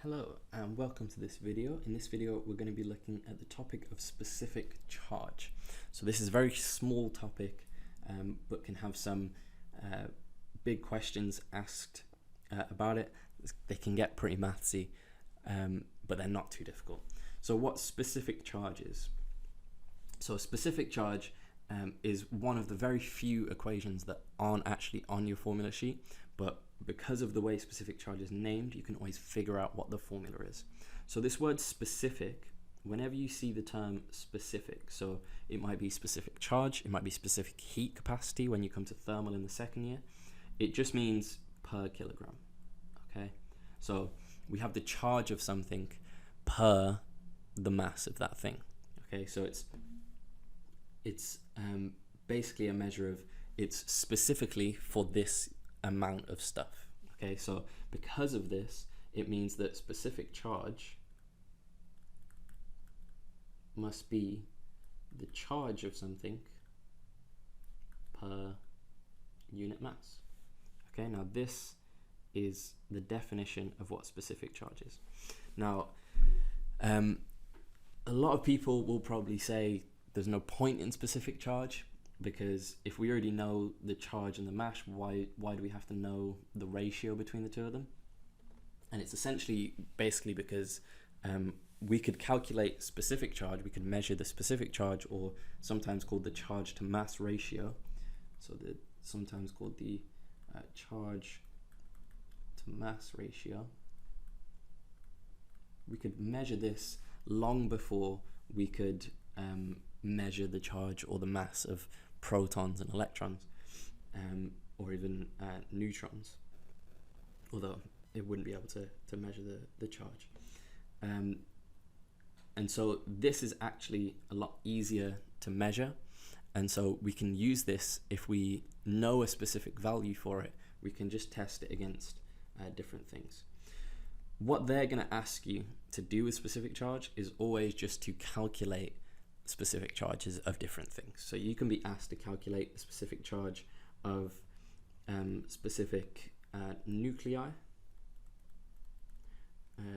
Hello and welcome to this video. In this video we're going to be looking at the topic of specific charge. So this is a very small topic but can have some big questions asked about it. They can get pretty mathsy but they're not too difficult. So what specific charge is? So a specific charge is one of the very few equations that aren't actually on your formula sheet, but because of the way specific charge is named, you can always figure out what the formula is. So this word specific, whenever you see the term specific, so it might be specific charge, it might be specific heat capacity when you come to thermal in the second year, it just means per kilogram, okay? So we have the charge of something per the mass of that thing, okay? So it's basically a measure of it's specifically for this amount of stuff. Okay, so because of this, it means that specific charge must be the charge of something per unit mass. Okay, now this is the definition of what specific charge is. Now, a lot of people will probably say there's no point in specific charge, because if we already know the charge and the mass, why do we have to know the ratio between the two of them? And it's essentially basically because we could calculate specific charge, we could measure the specific charge, or sometimes called the charge to mass ratio. So sometimes called the charge to mass ratio. We could measure this long before we could measure the charge or the mass of protons and electrons, or even neutrons, although it wouldn't be able to measure the charge. And so this is actually a lot easier to measure, and so we can use this. If we know a specific value for it, we can just test it against different things. What they're going to ask you to do with specific charge is always just to calculate specific charges of different things. So you can be asked to calculate the specific charge of specific nuclei,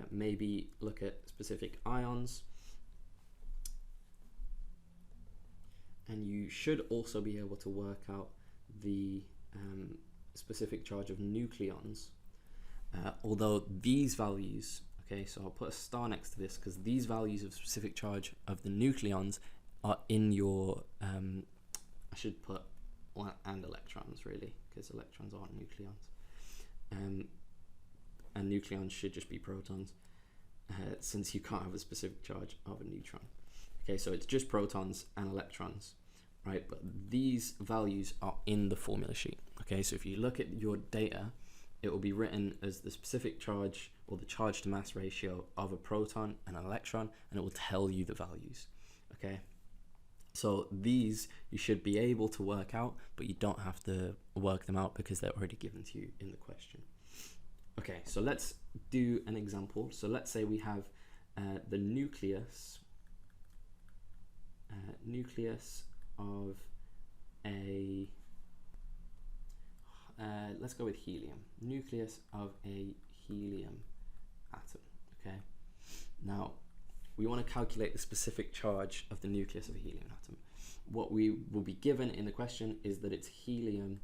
maybe look at specific ions, and you should also be able to work out the specific charge of nucleons, although these values, okay, so I'll put a star next to this because these values of specific charge of the nucleons are in your, I should put and electrons really, because electrons aren't nucleons. And nucleons should just be protons, since you can't have a specific charge of a neutron. Okay, so it's just protons and electrons, right? But these values are in the formula sheet. Okay, so if you look at your data, it will be written as the specific charge or the charge to mass ratio of a proton and an electron, and it will tell you the values. Okay, so these you should be able to work out, but you don't have to work them out because they're already given to you in the question. Okay, so let's do an example. So let's say we have the nucleus of a let's go with helium. Nucleus of a helium atom. Okay, now we want to calculate the specific charge of the nucleus of a helium atom. What we will be given in the question is that it's helium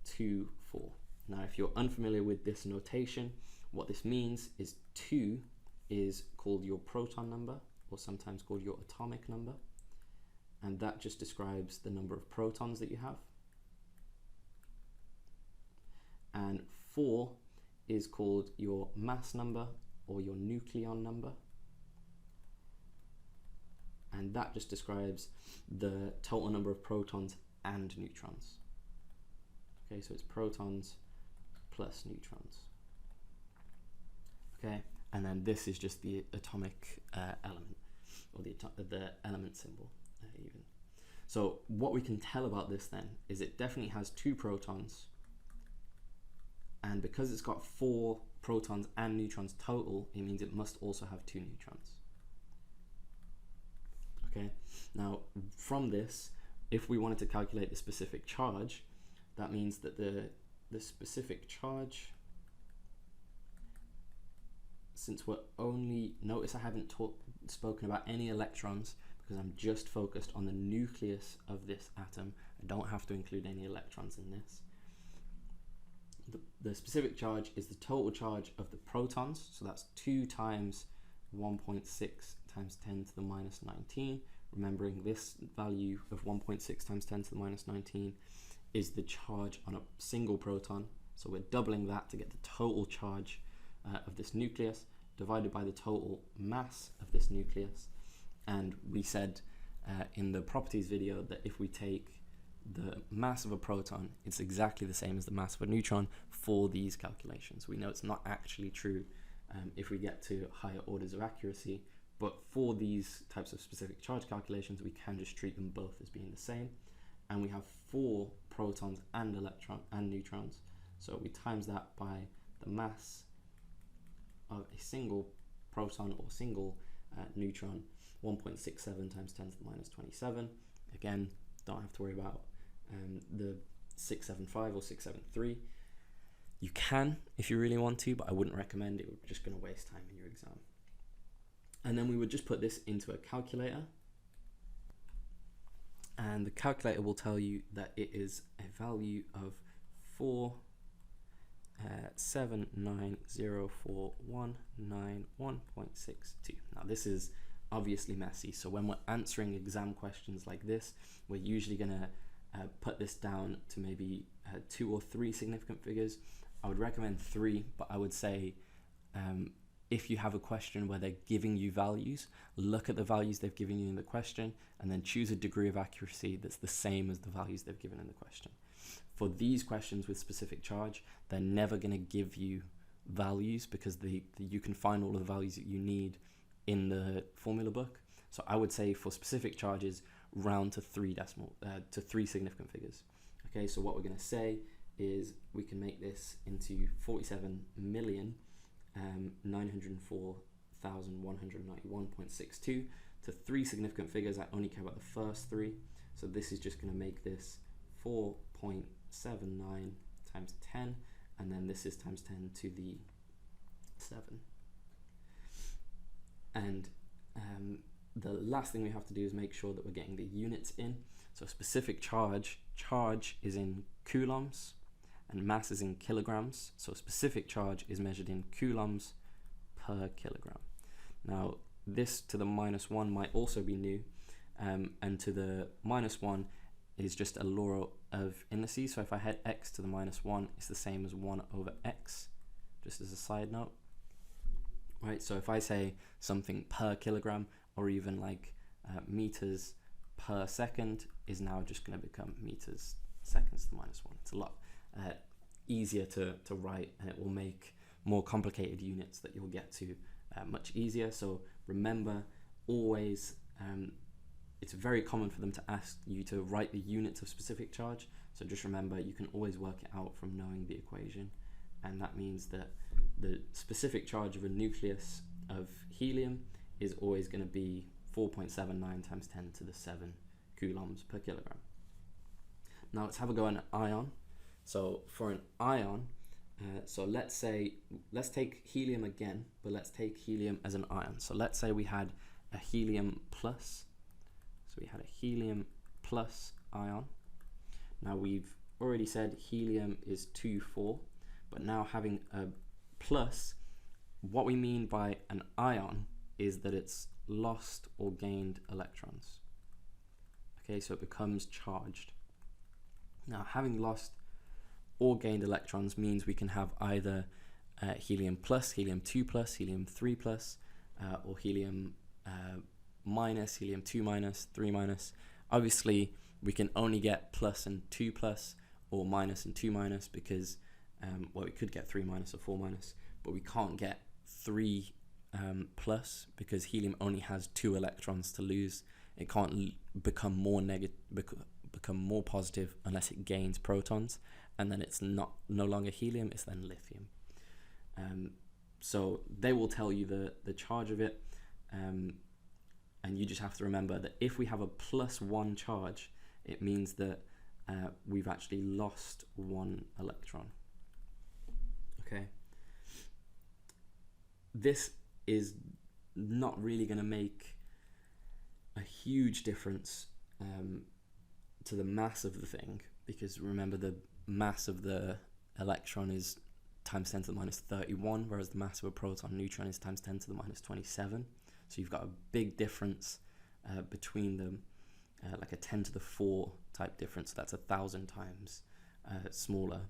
2, 4. Now if you're unfamiliar with this notation, what this means is 2 is called your proton number, or sometimes called your atomic number, and that just describes the number of protons that you have. And 4 is called your mass number or your nucleon number, and that just describes the total number of protons and neutrons. Okay, so it's protons plus neutrons. Okay, and then this is just the atomic element, or the element symbol even. So what we can tell about this then is it definitely has 2 protons, and because it's got 4 protons and neutrons total, it means it must also have 2 neutrons. Okay, now from this, if we wanted to calculate the specific charge, that means that the specific charge since we're only, notice I haven't spoken about any electrons because I'm just focused on the nucleus of this atom. I don't have to include any electrons in this. The specific charge is the total charge of the protons, so that's 2 times 1.6 times 10 to the minus 19. Remembering this value of 1.6 times 10 to the minus 19 is the charge on a single proton, so we're doubling that to get the total charge of this nucleus divided by the total mass of this nucleus. And we said in the properties video that if we take the mass of a proton, it's exactly the same as the mass of a neutron for these calculations. We know it's not actually true if we get to higher orders of accuracy, but for these types of specific charge calculations, we can just treat them both as being the same. And we have 4 protons and neutrons, so we times that by the mass of a single proton or single neutron, 1.67 times 10 to the minus 27. Again, don't have to worry about the 675 or 673. You can if you really want to, but I wouldn't recommend it. We're just going to waste time in your exam. And then we would just put this into a calculator, and the calculator will tell you that it is a value of 4,7904191.62. Now this is obviously messy, so when we're answering exam questions like this, we're usually going to put this down to maybe 2 or 3 significant figures. I would recommend 3, but I would say if you have a question where they're giving you values, look at the values they've given you in the question and then choose a degree of accuracy that's the same as the values they've given in the question. For these questions with specific charge, they're never going to give you values because you can find all of the values that you need in the formula book. So I would say for specific charges, round to 3 significant figures. Okay, so what we're going to say is we can make this into 47,904,191.62 to 3 significant figures. I only care about the first 3, so this is just going to make this 4.79 times 10, and then this is times 10 to the 7. And the last thing we have to do is make sure that we're getting the units in. So specific charge is in coulombs and mass is in kilograms. So specific charge is measured in coulombs per kilogram. Now this to the minus 1 might also be new, and to the minus 1 is just a law of indices. So if I had x to the minus 1, it's the same as 1 over x, just as a side note. Right, so if I say something per kilogram, or even like meters per second, is now just going to become meters seconds to the minus 1. It's a lot easier to write, and it will make more complicated units that you'll get to much easier. So remember, always, it's very common for them to ask you to write the units of specific charge. So just remember, you can always work it out from knowing the equation, and that means that the specific charge of a nucleus of helium is always going to be 4.79 times 10 to the 7 coulombs per kilogram. Now let's have a go at an ion. So for an ion, so let's take helium again, but let's take helium as an ion. So let's say we had a helium plus. So we had a helium plus ion. Now we've already said helium is 2,4, but now having a plus, what we mean by an ion is that it's lost or gained electrons. Okay, so it becomes charged. Now having lost or gained electrons means we can have either helium plus, helium 2 plus, helium 3 plus, or helium minus, helium 2 minus, 3 minus. Obviously we can only get plus and 2 plus, or minus and 2 minus, because well, we could get 3 minus or 4 minus, but we can't get 3 plus, because helium only has 2 electrons to lose. It can't become more more positive unless it gains protons, and then it's no longer helium, it's then lithium. So they will tell you the charge of it, and you just have to remember that if we have a +1 charge, it means that we've actually lost 1 electron. Okay. this is not really going to make a huge difference to the mass of the thing, because remember, the mass of the electron is times 10 to the minus 31, whereas the mass of a proton neutron is times 10 to the minus 27. So you've got a big difference between them, like a 10 to the 4 type difference. So that's 1,000 times smaller.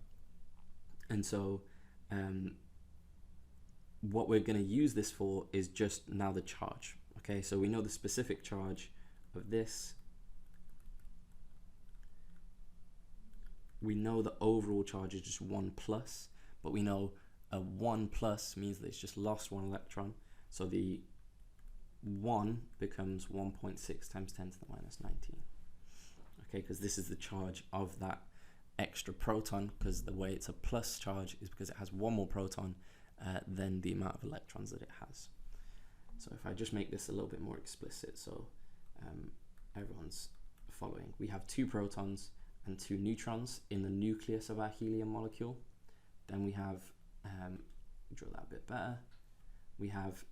And so what we're going to use this for is just now the charge. Okay, so we know the specific charge of this. We know the overall charge is just 1 plus, but we know a 1 plus means that it's just lost 1 electron. So the 1 becomes 1.6 times 10 to the minus 19. Okay, because this is the charge of that extra proton, because the way it's a plus charge is because it has 1 more proton than the amount of electrons that it has. So if I just make this a little bit more explicit, so everyone's following, we have 2 protons and 2 neutrons in the nucleus of our helium molecule. Then we have, draw that a bit better, we have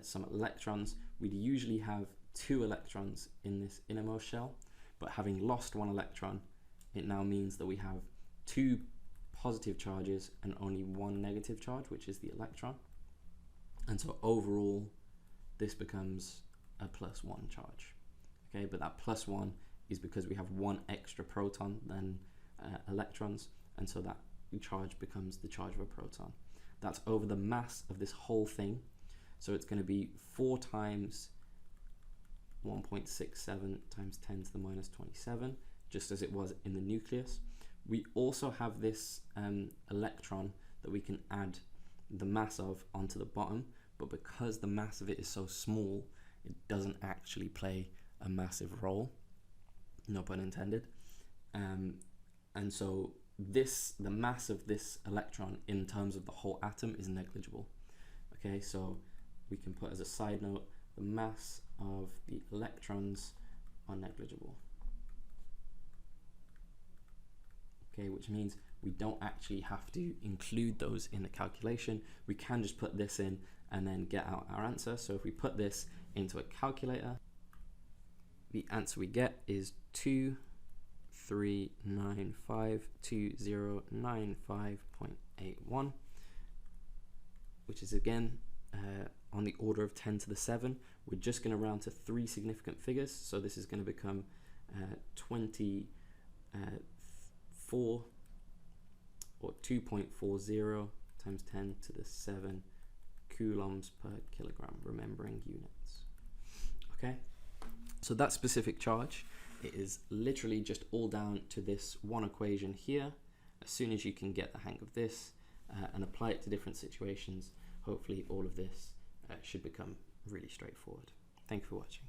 some electrons. We'd usually have 2 electrons in this innermost shell, but having lost 1 electron, it now means that we have 2 positive charges and only 1 negative charge, which is the electron. And so overall, this becomes a plus 1 charge. Okay, but that plus 1 is because we have 1 extra proton than electrons, and so that charge becomes the charge of a proton. That's over the mass of this whole thing, so it's going to be 4 times 1.67 times 10 to the minus 27, just as it was in the nucleus. We also have this electron that we can add the mass of onto the bottom, but because the mass of it is so small, it doesn't actually play a massive role, no pun intended. And so the mass of this electron in terms of the whole atom is negligible. Okay, so we can put as a side note, the mass of the electrons are negligible. Okay, which means we don't actually have to include those in the calculation. We can just put this in and then get out our answer. So if we put this into a calculator, the answer we get is 23952095.81, which is again on the order of 10 to the 7. We're just going to round to 3 significant figures, so this is going to become 24 or 2.40 times 10 to the 7 coulombs per kilogram, remembering units. Okay, so that specific charge, it is literally just all down to this one equation here. As soon as you can get the hang of this and apply it to different situations, hopefully all of this should become really straightforward. Thank you for watching.